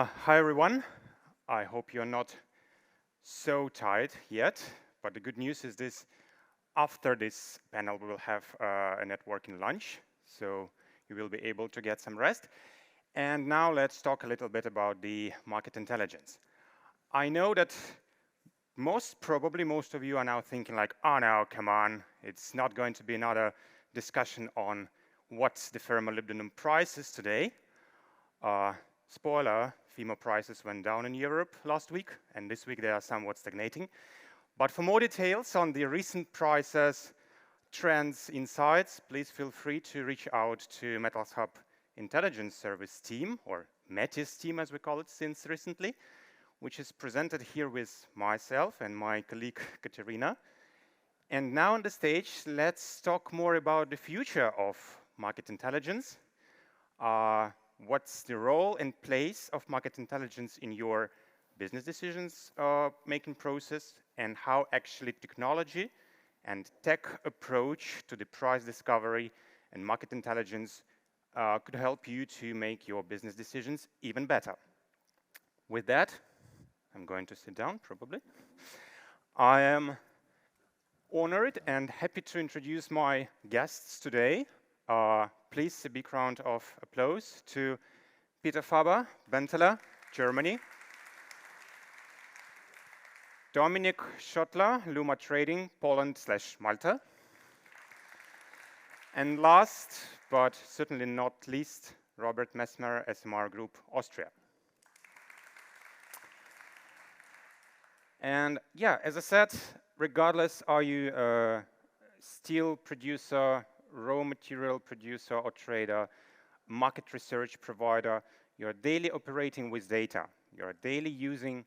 Hi everyone. I hope you're not so tired yet, but the good news is this: after this panel we will have a networking lunch, so you will be able to get some rest. And now let's talk a little bit about the market intelligence. I know that probably most of you are now thinking like, oh no, come on, it's not going to be another discussion on what the ferromolybdenum price is today. Spoiler, FEMA prices went down in Europe last week, and this week they are somewhat stagnating. But for more details on the recent prices, trends, insights, please feel free to reach out to Metalshub Intelligence Service team, or Metis team as we call it since recently, which is presented here with myself and my colleague Katerina. And now on the stage, let's talk more about the future of market intelligence. What's the role and place of market intelligence in your business decisions making process, and how actually technology and tech approach to the price discovery and market intelligence could help you to make your business decisions even better. With that, I'm going to sit down probably. I am honored and happy to introduce my guests today. Please a big round of applause to Peter Faber, Benteler, Germany. Dominik Schöttler, Luma Trading, Poland/Malta. And last, but certainly not least, Robert Messmer, SMR Group, Austria. And yeah, as I said, regardless, are you a steel producer, raw material producer or trader, market research provider, you're daily operating with data. You're daily using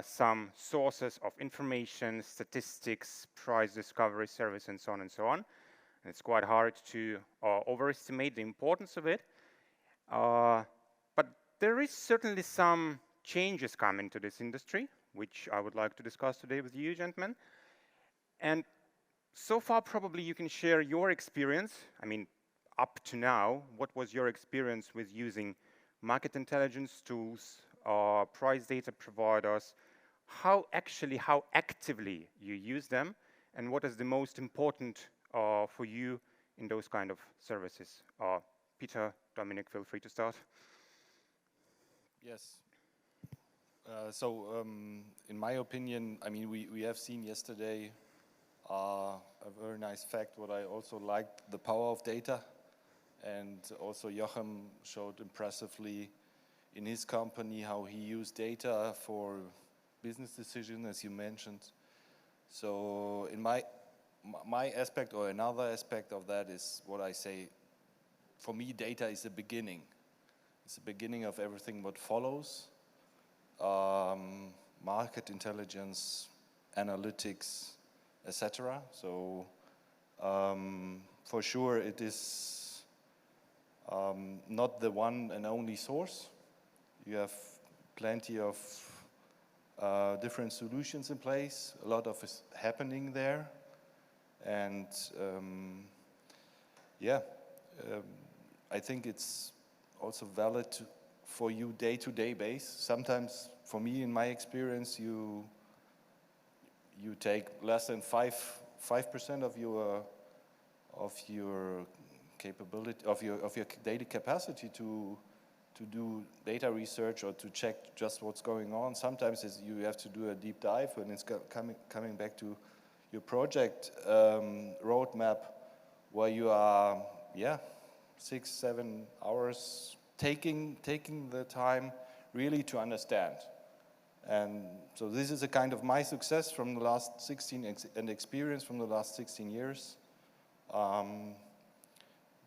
some sources of information, statistics, price discovery service, and so on and so on. And it's quite hard to overestimate the importance of it. But there is certainly some changes coming to this industry, which I would like to discuss today with you, gentlemen. And so far, probably you can share your experience. I mean, up to now, what was your experience with using market intelligence tools, price data providers, how actively you use them, and what is the most important for you in those kind of services? Peter, Dominik, feel free to start. Yes. In my opinion, I mean, we have seen yesterday a very nice fact, what I also liked, the power of data. And also Joachim showed impressively in his company how he used data for business decisions, as you mentioned. So in my aspect, or another aspect of that, is what I say, for me, data is the beginning. It's the beginning of everything what follows. Market intelligence, analytics, etc. So for sure it is not the one and only source. You have plenty of different solutions in place. A lot of is happening there. And I think it's also valid for you day-to-day base. Sometimes, for me, in my experience, you take less than 5% of your capability, of your daily capacity to do data research or to check just what's going on. Sometimes you have to do a deep dive when it's coming back to your project roadmap, where you are 6-7 hours taking the time really to understand. And so this is a kind of my success from the last 16 and experience from the last 16 years.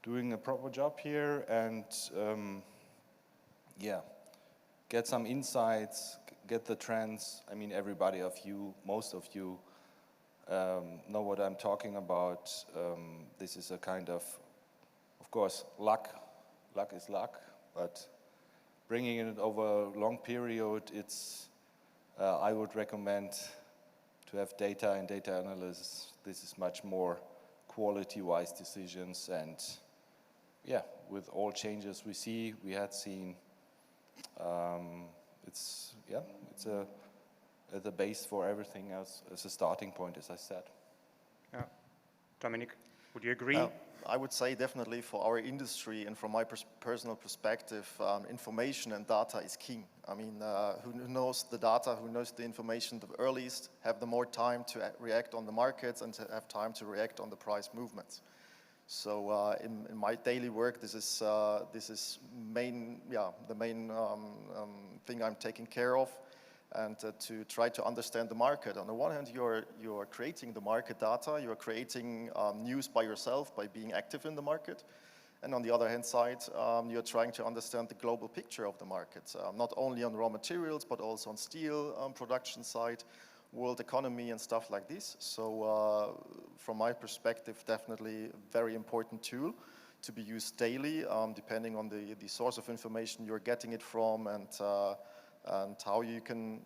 Doing a proper job here and get some insights, get the trends. I mean, everybody of you, most of you know what I'm talking about. This is a kind of course, luck is luck, but bringing it over a long period, it's, I would recommend to have data and data analysis. This is much more quality-wise decisions, and with all changes we had seen It's the base for everything else as a starting point, as I said. Yeah. Dominik, would you agree? I would say definitely for our industry and from my personal perspective, information and data is king. I mean, who knows the data, who knows the information the earliest, have the more time to react on the markets and to have time to react on the price movements. So in my daily work, this is the main thing I'm taking care of, and to try to understand the market. On the one hand, you're creating the market data, you're creating news by yourself by being active in the market, and on the other hand side, you're trying to understand the global picture of the market, not only on raw materials but also on steel production side, world economy and stuff like this. So from my perspective, definitely a very important tool to be used daily, depending on the source of information you're getting it from, and how you can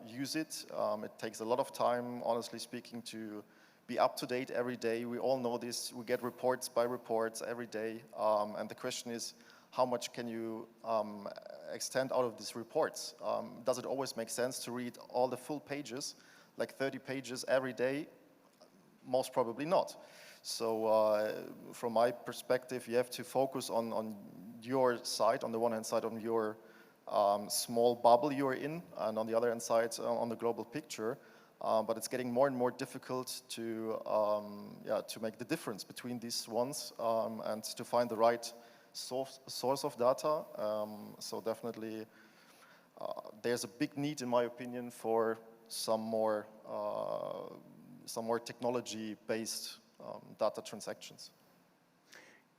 use it. It takes a lot of time, honestly speaking, to be up to date every day. We all know this. We get reports by reports every day. And the question is, how much can you extend out of these reports? Does it always make sense to read all the full pages, like 30 pages every day? Most probably not. So from my perspective, you have to focus on your side, on the one hand side, on your small bubble you're in, and on the other hand side, on the global picture. But it's getting more and more difficult to make the difference between these ones, and to find the right source of data. So definitely, there's a big need, in my opinion, for some more technology-based data transactions.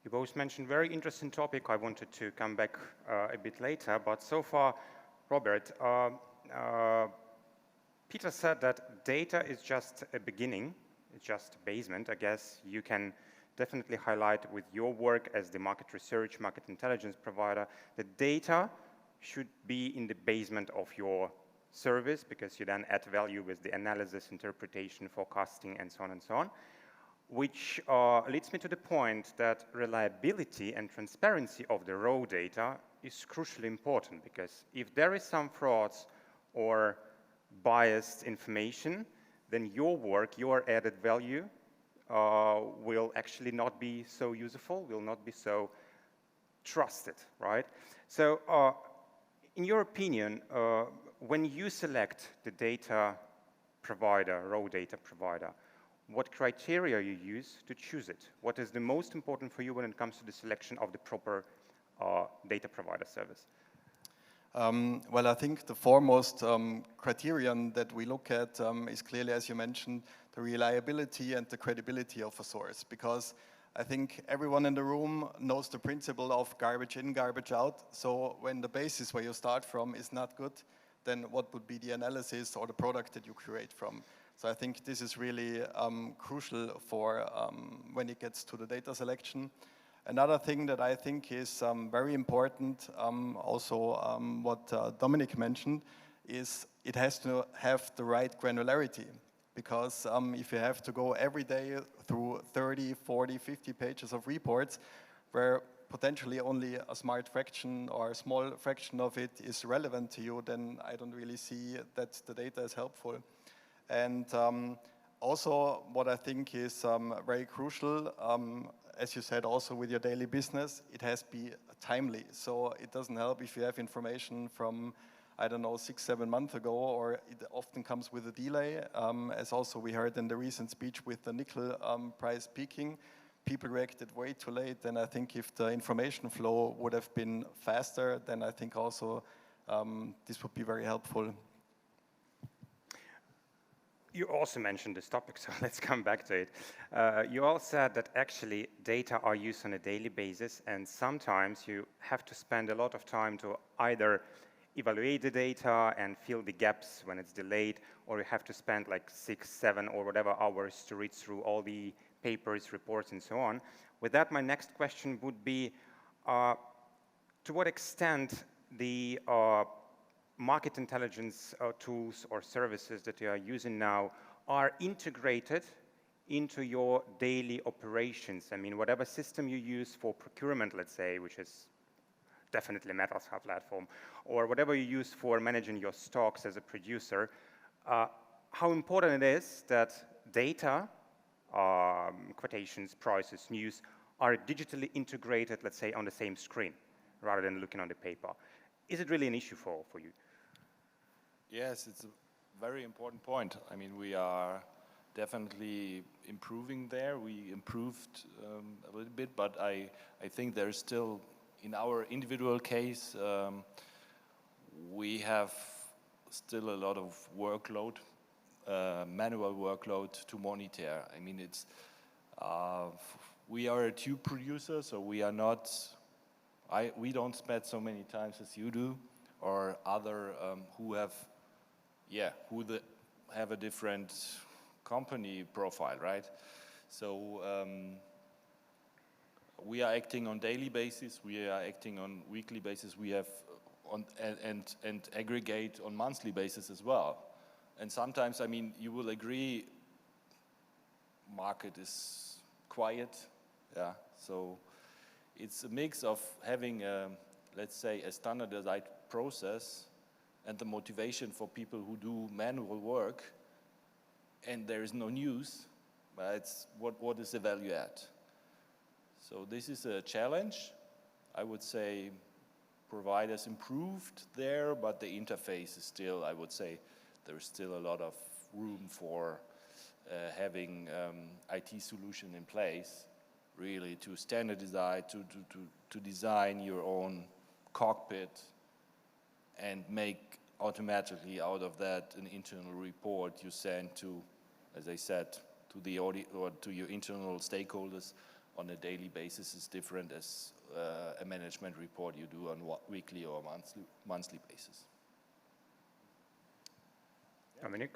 You both mentioned very interesting topic. I wanted to come back a bit later, but so far, Robert, Peter said that data is just a beginning, it's just a basement. I guess you can definitely highlight with your work as the market research, market intelligence provider, that data should be in the basement of your service, because you then add value with the analysis, interpretation, forecasting, and so on and so on. Which leads me to the point that reliability and transparency of the raw data is crucially important, because if there is some frauds or biased information, then your work, your added value will actually not be so useful, will not be so trusted, right? So in your opinion, when you select the data provider, raw data provider, what criteria you use to choose it? What is the most important for you when it comes to the selection of the proper data provider service? Well, I think the foremost criterion that we look at is clearly, as you mentioned, the reliability and the credibility of a source. Because I think everyone in the room knows the principle of garbage in, garbage out. So when the basis where you start from is not good, then what would be the analysis or the product that you create from? So I think this is really crucial for when it gets to the data selection. Another thing that I think is very important, also what Dominik mentioned, is it has to have the right granularity. Because if you have to go every day through 30, 40, 50 pages of reports, where potentially only a smart fraction or a small fraction of it is relevant to you, then I don't really see that the data is helpful. And also what I think is very crucial, as you said, also with your daily business, it has to be timely. So it doesn't help if you have information from, I don't know, 6-7 months ago, or it often comes with a delay. As also we heard in the recent speech with the nickel price peaking, people reacted way too late. And I think if the information flow would have been faster, then I think also this would be very helpful. You also mentioned this topic, so let's come back to it. You all said that actually data are used on a daily basis, and sometimes you have to spend a lot of time to either evaluate the data and fill the gaps when it's delayed, or you have to spend like 6, 7 or whatever hours to read through all the papers, reports, and so on. With that, my next question would be, to what extent the market intelligence tools or services that you are using now are integrated into your daily operations? I mean, whatever system you use for procurement, let's say, which is definitely Metalshub platform, or whatever you use for managing your stocks as a producer, how important it is that data, quotations, prices, news, are digitally integrated, let's say, on the same screen, rather than looking on the paper. Is it really an issue for you? Yes, it's a very important point. I mean, we are definitely improving there. We improved a little bit, but I think there's still, in our individual case, we have still a lot of workload, manual workload to monitor. I mean, it's we are a tube producer, so we are not. We don't spend so many times as you do, or other who have, have a different company profile, right? So we are acting on daily basis. We are acting on weekly basis. We have on and aggregate on monthly basis as well. And sometimes, I mean, you will agree, market is quiet, yeah. So it's a mix of having, let's say, a standardized process and the motivation for people who do manual work, and there is no news, but it's what is the value add? So this is a challenge. I would say providers improved there, but the interface is still, I would say, there's still a lot of room for having IT solution in place, really to standardize, to design your own cockpit and make automatically out of that an internal report you send to, as I said, to the audit or to your internal stakeholders on a daily basis is different as a management report you do on weekly or monthly basis. Dominik,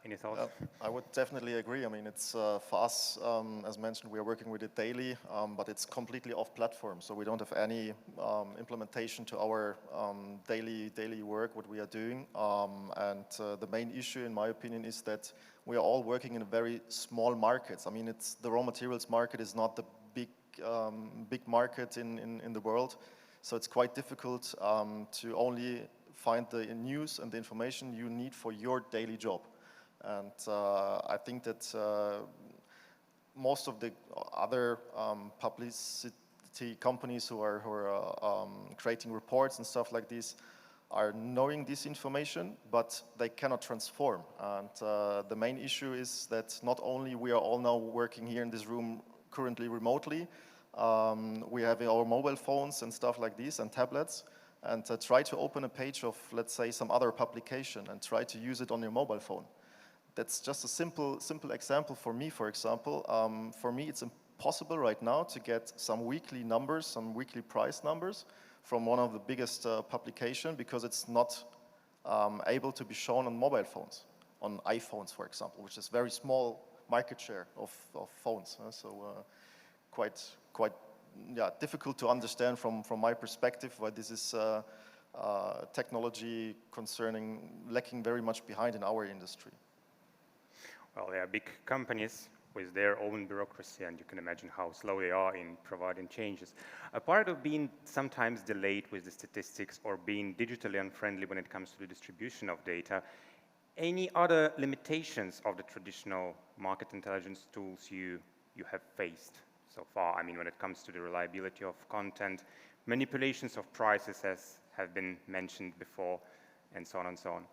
any thoughts? I would definitely agree. I mean, it's for us, as mentioned, we are working with it daily, but it's completely off platform. So we don't have any implementation to our daily work, what we are doing. And the main issue, in my opinion, is that we are all working in very small markets. I mean, it's the raw materials market is not the big market in the world. So it's quite difficult to only find the news and the information you need for your daily job. And I think that most of the other publicity companies who are creating reports and stuff like this are knowing this information, but they cannot transform. And the main issue is that not only we are all now working here in this room currently remotely, we have our mobile phones and stuff like this and tablets, and try to open a page of, let's say, some other publication and try to use it on your mobile phone. That's just a simple example for me, for example. For me, it's impossible right now to get some weekly numbers, some weekly price numbers from one of the biggest publication because it's not able to be shown on mobile phones, on iPhones, for example, which is very small market share of phones. So quite difficult to understand from my perspective why this is technology lacking very much behind in our industry. Well, they are big companies with their own bureaucracy, and you can imagine how slow they are in providing changes. A part of being sometimes delayed with the statistics or being digitally unfriendly when it comes to the distribution of data, any other limitations of the traditional market intelligence tools you have faced so far? I mean, when it comes to the reliability of content, manipulations of prices as have been mentioned before, and so on and so on.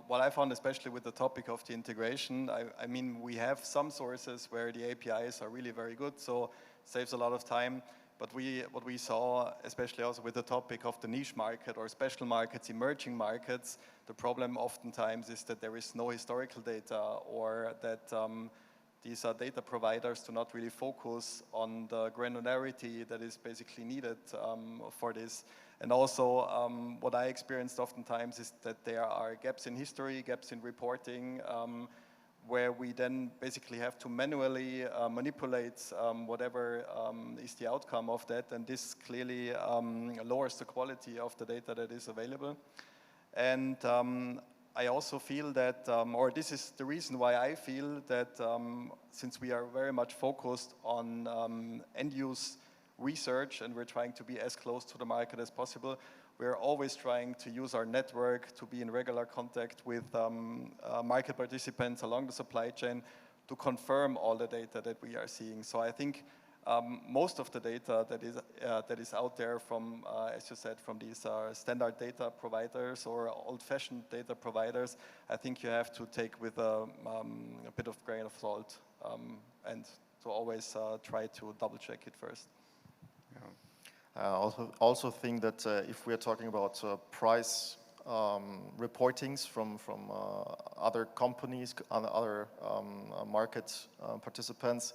What I found, especially with the topic of the integration, I mean, we have some sources where the APIs are really very good, so saves a lot of time. But what we saw, especially also with the topic of the niche market or special markets, emerging markets, the problem oftentimes is that there is no historical data, or that these data providers do not really focus on the granularity that is basically needed for this. And also, what I experienced oftentimes is that there are gaps in history, gaps in reporting, where we then basically have to manually manipulate whatever is the outcome of that, and this clearly lowers the quality of the data that is available. And I also feel that, or this is the reason why I feel that since we are very much focused on end-use research and we're trying to be as close to the market as possible, we're always trying to use our network to be in regular contact with market participants along the supply chain to confirm all the data that we are seeing. So I think most of the data that is out there from, as you said, from these standard data providers or old-fashioned data providers, I think you have to take with a bit of grain of salt and to always try to double-check it first. I also think that if we are talking about price reportings from other companies, other market participants,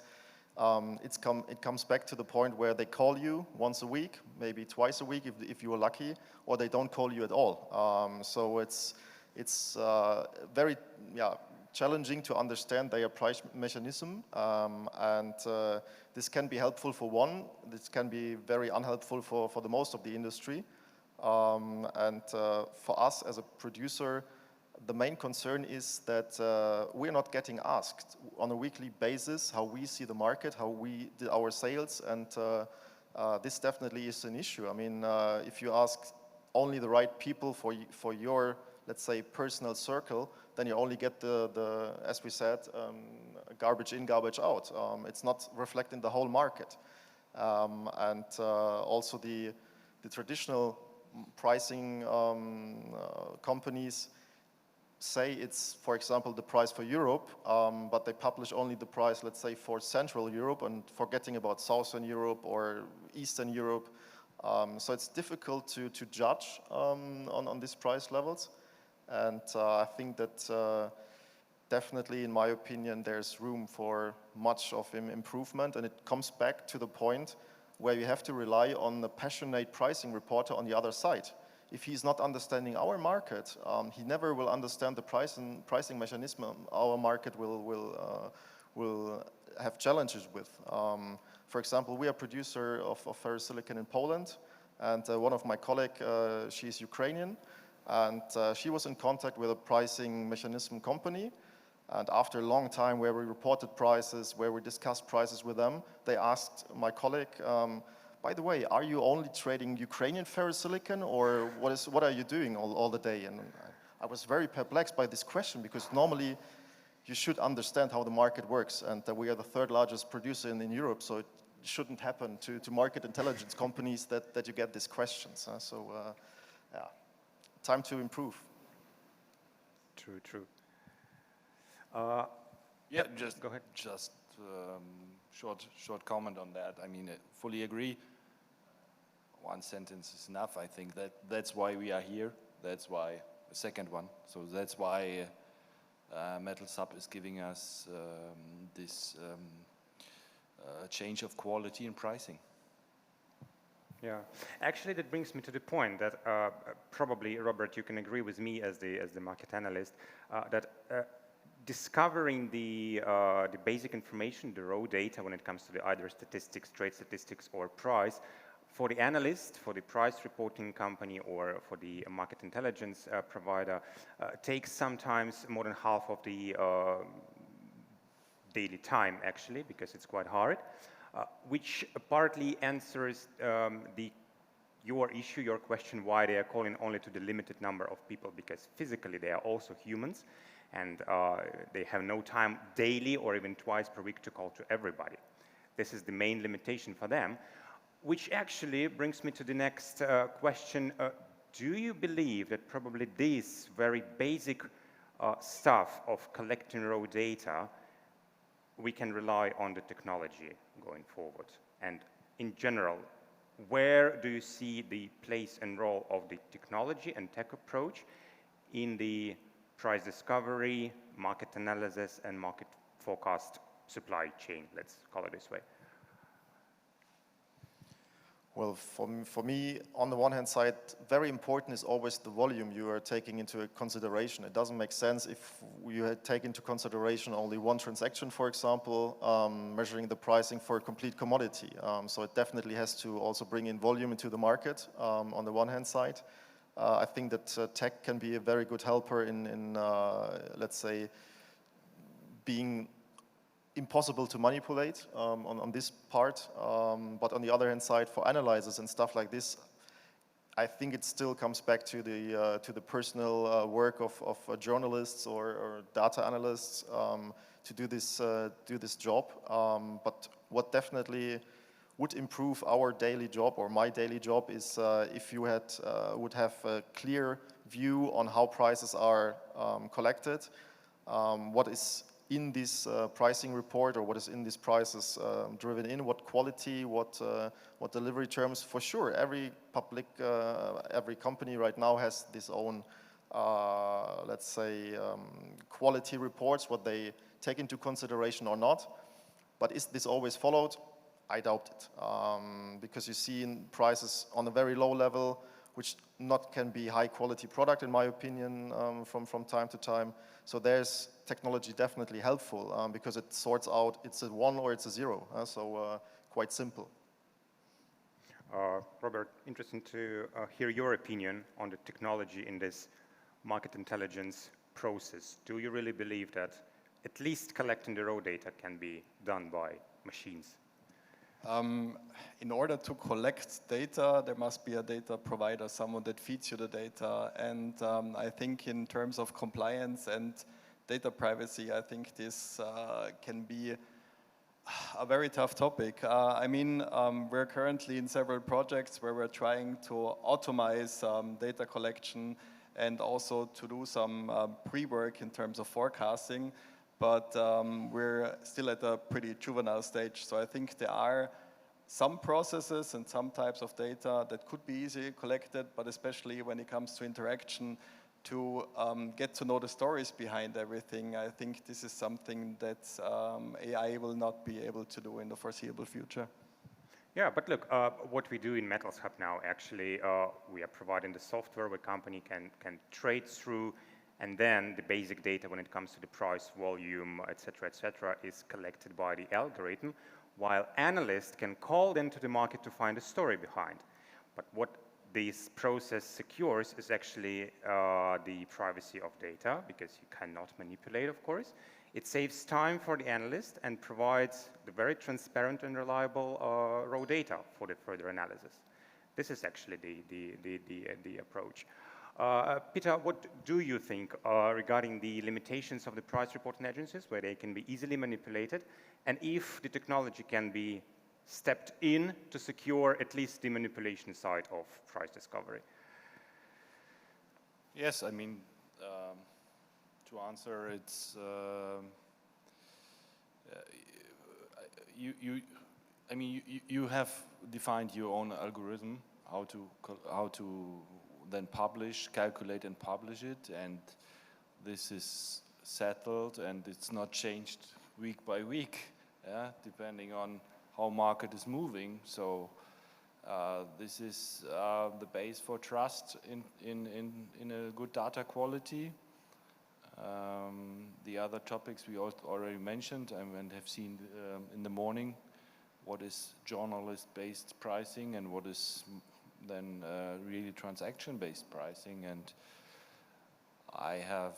it comes back to the point where they call you once a week, maybe twice a week if you are lucky, or they don't call you at all. So it's very challenging to understand their price mechanism, and this can be helpful for one. This can be very unhelpful for the most of the industry. And for us as a producer, the main concern is that we're not getting asked on a weekly basis how we see the market, how we did our sales, and this definitely is an issue. I mean, if you ask only the right people for your, let's say, personal circle, then you only get the as we said, garbage in, garbage out. It's not reflecting the whole market. And also the traditional pricing companies say it's, for example, the price for Europe, but they publish only the price, let's say, for Central Europe and forgetting about Southern Europe or Eastern Europe. So it's difficult to judge on these price levels. And I think that definitely, in my opinion, there's room for much of improvement. And it comes back to the point where you have to rely on the passionate pricing reporter on the other side. If he's not understanding our market, he never will understand the pricing mechanism our market will have challenges with. For example, we are a producer of ferrosilicon in Poland, and one of my colleagues, she's Ukrainian, and she was in contact with a pricing mechanism company. And after a long time where we reported prices, where we discussed prices with them, they asked my colleague, by the way, are you only trading Ukrainian ferrosilicon, or what are you doing all the day? And I was very perplexed by this question, because normally you should understand how the market works, and we are the third largest producer in Europe, so it shouldn't happen to market intelligence companies that you get these questions. So yeah, time to improve. True. Yeah, just go ahead. Just short comment on that. I mean, I fully agree. One sentence is enough. I think that's why we are here. That's why the second one. So that's why MetalShub is giving us this change of quality and pricing. Yeah, actually, that brings me to the point that probably, Robert, you can agree with me as the market analyst that discovering the basic information, the raw data when it comes to the either statistics, trade statistics, or price, for the analyst, for the price reporting company, or for the market intelligence provider, takes sometimes more than half of the daily time, actually, because it's quite hard, which partly answers your issue, your question, why they are calling only to the limited number of people, because physically they are also humans, and they have no time daily or even twice per week to call to everybody. This is the main limitation for them, which actually brings me to the next question. Do you believe that probably this very basic stuff of collecting raw data, we can rely on the technology going forward? And in general, where do you see the place and role of the technology and tech approach in the price discovery, market analysis, and market forecast supply chain, let's call it this way? Well, for me, on the one hand side, very important is always the volume you are taking into consideration. It doesn't make sense if you take into consideration only one transaction, for example, measuring the pricing for a complete commodity. So it definitely has to also bring in volume into the market on the one hand side. I think that tech can be a very good helper in let's say, being impossible to manipulate on this part. But on the other hand side, for analyzers and stuff like this, I think it still comes back to the personal work of journalists or data analysts to do this job. But what definitely would improve our daily job or my daily job is if you would have a clear view on how prices are collected, what is in this pricing report or what is in these prices driven in, what quality, what delivery terms. For sure, every company right now has this own, let's say, quality reports, what they take into consideration or not. But is this always followed? I doubt it, because you see in prices on a very low level, which not can be high quality product in my opinion from time to time. So there's technology definitely helpful because it sorts out it's a 1 or it's a 0. So quite simple. Robert, interesting to hear your opinion on the technology in this market intelligence process. Do you really believe that at least collecting the raw data can be done by machines? In order to collect data, there must be a data provider, someone that feeds you the data. And I think in terms of compliance and data privacy, I think this can be a very tough topic. I mean, we're currently in several projects where we're trying to automate data collection and also to do some pre-work in terms of forecasting. But we're still at a pretty juvenile stage. So I think there are some processes and some types of data that could be easily collected, but especially when it comes to interaction, to get to know the stories behind everything, I think this is something that AI will not be able to do in the foreseeable future. Yeah, but look, what we do in Metalshub now, actually, we are providing the software where company can trade through, and then the basic data when it comes to the price, volume, et cetera, is collected by the algorithm, while analysts can call into the market to find a story behind. But what this process secures is actually the privacy of data, because you cannot manipulate, of course. It saves time for the analyst and provides the very transparent and reliable raw data for the further analysis. This is actually the approach. Peter, what do you think regarding the limitations of the price reporting agencies, where they can be easily manipulated, and if the technology can be stepped in to secure at least the manipulation side of price discovery? Yes, I mean, to answer, it's you have defined your own algorithm, how to then publish, calculate and publish it, and this is settled and it's not changed week by week, depending on how market is moving. So this is the base for trust in a good data quality. The other topics we already mentioned and have seen in the morning, what is journalist-based pricing and what is then really transaction-based pricing. And I have,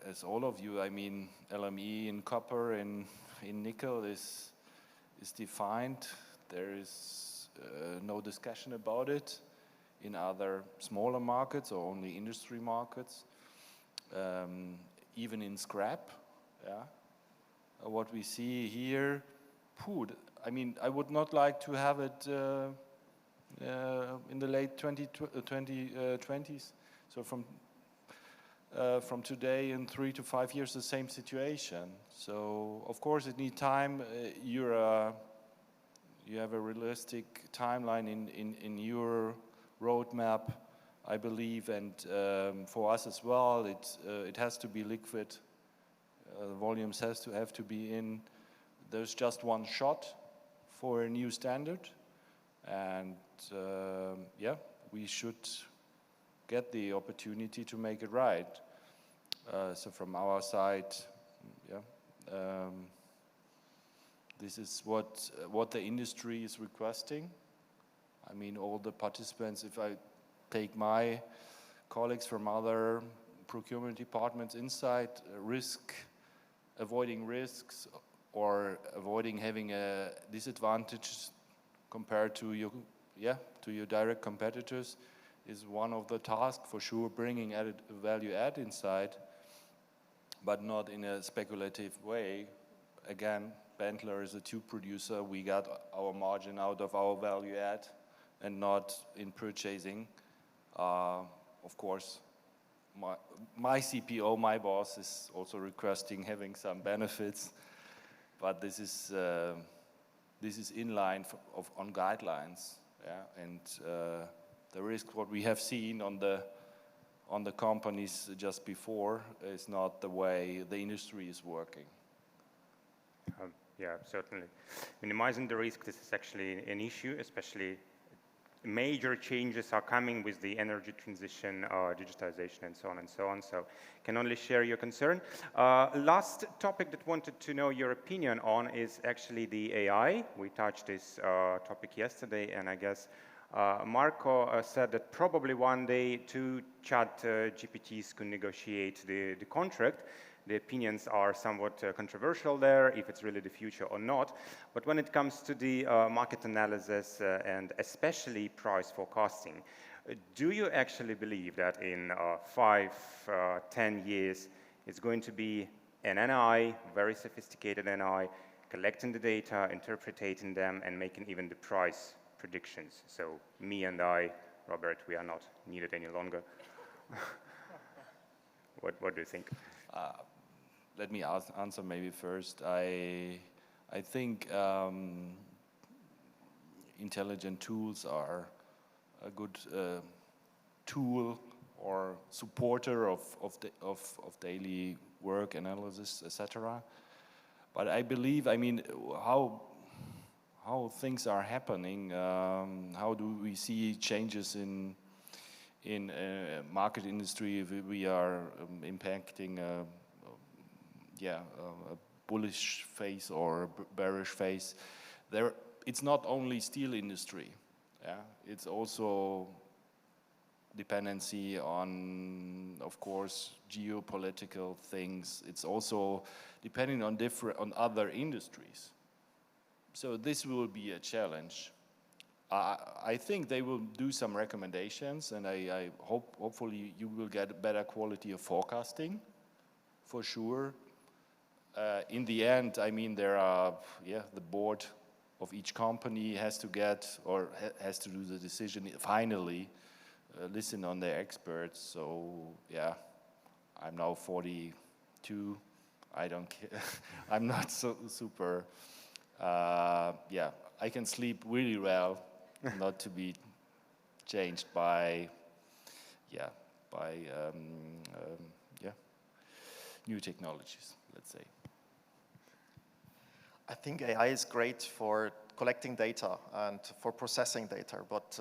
as all of you, I mean, LME in copper and in nickel is defined. There is no discussion about it. In other smaller markets or only industry markets, even in scrap, what we see here, I mean, I would not like to have it in the late 2020s. So from today in 3 to 5 years, the same situation. So of course it needs time. You have a realistic timeline in your roadmap, I believe, and for us as well, it has to be liquid. The volumes have to be in. There's just one shot for a new standard, and we should get the opportunity to make it right. So from our side, this is what the industry is requesting. I mean, all the participants, if I take my colleagues from other procurement departments inside, avoiding risks or avoiding having a disadvantage compared to your direct competitors is one of the tasks for sure, bringing added value add inside, but not in a speculative way. Again, Benteler is a tube producer. We got our margin out of our value add and not in purchasing. Of course, my CPO, my boss, is also requesting having some benefits, but this is in line on guidelines, yeah. And the risk what we have seen on the companies just before is not the way the industry is working. Yeah, certainly. Minimizing the risk, this is actually an issue, especially major changes are coming with the energy transition, digitization, and so on and so on. So can only share your concern. Last topic that wanted to know your opinion on is actually the AI. We touched this topic yesterday, and I guess Marco said that probably one day two chat GPTs could negotiate the contract. The opinions are somewhat controversial there, if it's really the future or not. But when it comes to the market analysis and especially price forecasting, do you actually believe that in 5, 10 years, it's going to be an NI, very sophisticated NI, collecting the data, interpreting them, and making even the price predictions? So me and I, Robert, we are not needed any longer. What do you think? Let me answer maybe first. I think intelligent tools are a good tool or supporter of daily work analysis, etc. But I believe, I mean, how things are happening, how do we see changes in market industry if we are impacting a bullish phase or a bearish phase. It's not only steel industry, yeah. It's also dependency on, of course, geopolitical things. It's also depending on other industries. So this will be a challenge. I think they will do some recommendations, and I hopefully you will get better quality of forecasting, for sure. In the end, I mean, there are, the board of each company has to get, or has to do the decision finally, listen on their experts. So, yeah, I'm now 42. I don't care. I'm not so super, I can sleep really well, not to be changed by new technologies, let's say. I think AI is great for collecting data and for processing data, but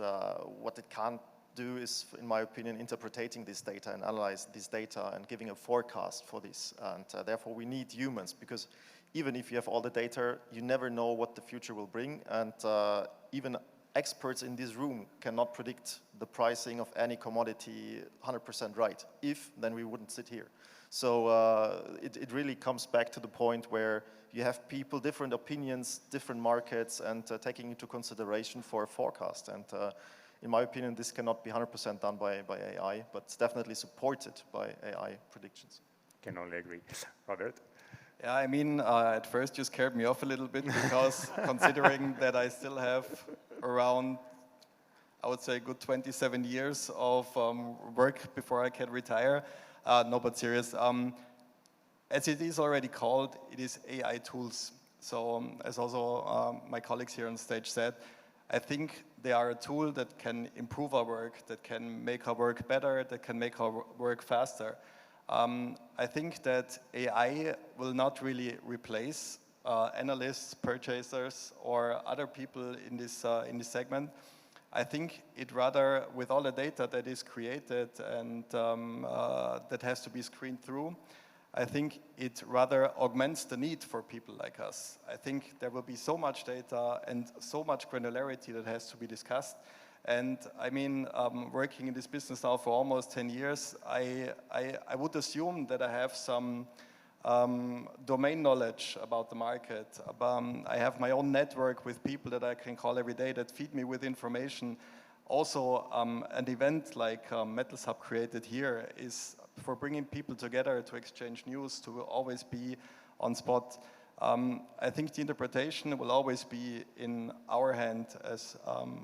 what it can't do is, in my opinion, interpreting this data and analyze this data and giving a forecast for this. And therefore, we need humans, because even if you have all the data, you never know what the future will bring. And even experts in this room cannot predict the pricing of any commodity 100% right. If, then we wouldn't sit here. So it really comes back to the point where you have people, different opinions, different markets, and taking into consideration for a forecast. And in my opinion, this cannot be 100% done by AI, but it's definitely supported by AI predictions. Can only agree. Robert? Yeah, I mean, at first you scared me off a little bit, because considering that I still have around, I would say, good 27 years of work before I can retire. No, but serious. As it is already called, it is AI tools. So as also my colleagues here on stage said, I think they are a tool that can improve our work, that can make our work better, that can make our work faster. I think that AI will not really replace analysts, purchasers, or other people in this segment. I think it rather, with all the data that is created and that has to be screened through, I think it rather augments the need for people like us. I think there will be so much data and so much granularity that has to be discussed. And I mean, working in this business now for almost 10 years, I would assume that I have some domain knowledge about the market. I have my own network with people that I can call every day that feed me with information. Also, an event like MetalShub created here is for bringing people together to exchange news, to always be on spot. I think the interpretation will always be in our hand, as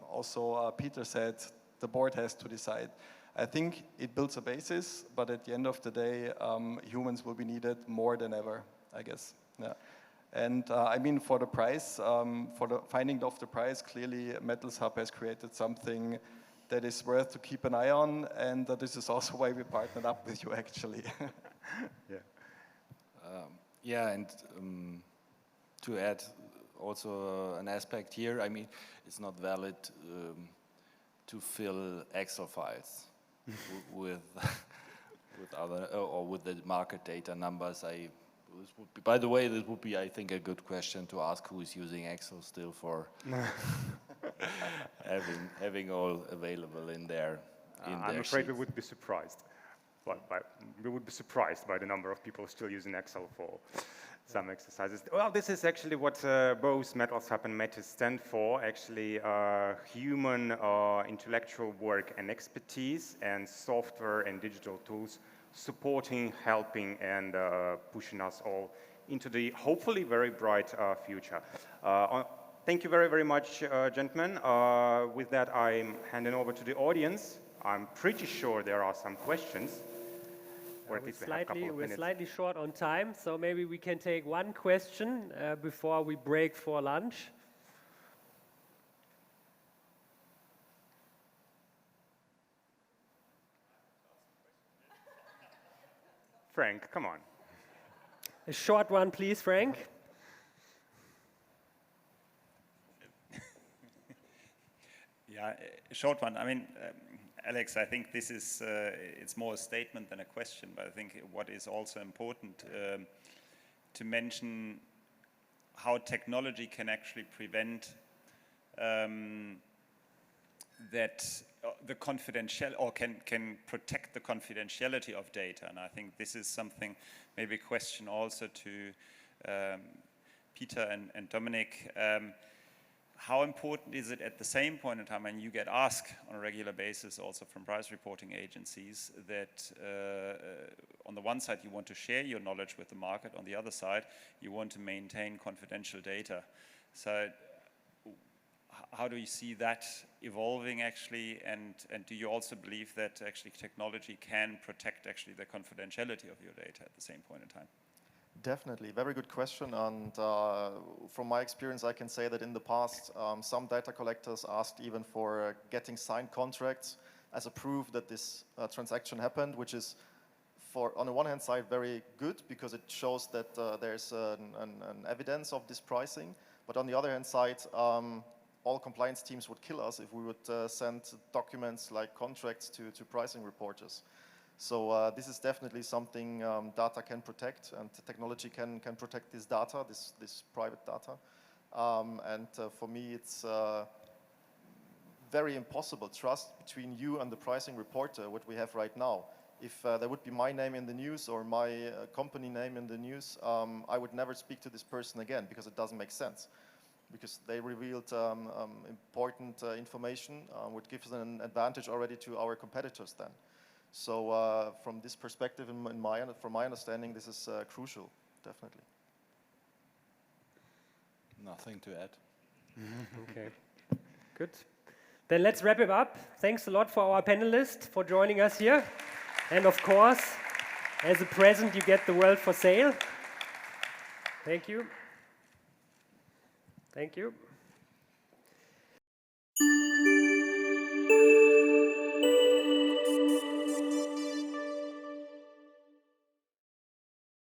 also Peter said, the board has to decide. I think it builds a basis, but at the end of the day, humans will be needed more than ever, I guess. Yeah. And I mean, for the price, for the finding of the price, clearly MetalShub has created something that is worth to keep an eye on, and this is also why we partnered up with you, actually. Yeah. Yeah, and to add also an aspect here, I mean, it's not valid to fill Excel files with other or with the market data numbers. This would be, by the way, this would be, I think, a good question to ask who is using Excel still for having all available in their I'm afraid we sheets. would be surprised. We would be surprised by the number of people still using Excel for some exercises. Well, this is actually what both Metalshub and Metis stand for, actually human intellectual work and expertise, and software and digital tools supporting, helping, and pushing us all into the hopefully very bright future. Thank you very, very much, gentlemen. With that, I'm handing over to the audience. I'm pretty sure there are some questions. We're slightly short on time, so maybe we can take one question before we break for lunch. Frank, come on. A short one, please, Frank. Yeah, a short one. I mean, Alex, I think this is, it's more a statement than a question, but I think what is also important to mention how technology can actually prevent that the confidential, or can protect the confidentiality of data. And I think this is something, maybe a question also to Peter and Dominik. How important is it at the same point in time, and you get asked on a regular basis also from price reporting agencies, that on the one side you want to share your knowledge with the market, on the other side you want to maintain confidential data. So how do you see that evolving actually, and do you also believe that actually technology can protect actually the confidentiality of your data at the same point in time? Definitely, very good question. And from my experience, I can say that in the past, some data collectors asked even for getting signed contracts as a proof that this transaction happened, which is, on the one hand side, very good because it shows that there's an evidence of this pricing. But on the other hand side, all compliance teams would kill us if we would send documents like contracts to pricing reporters. So this is definitely something data can protect, and technology can protect this data, this private data. And for me, it's very impossible trust between you and the pricing reporter, what we have right now. If there would be my name in the news or my company name in the news, I would never speak to this person again because it doesn't make sense. Because they revealed important information, which gives an advantage already to our competitors then. So from this perspective, from my understanding, this is crucial, definitely. Nothing to add. Okay, good. Then let's wrap it up. Thanks a lot for our panelists for joining us here. And of course, as a present, you get the world for sale. Thank you. Thank you.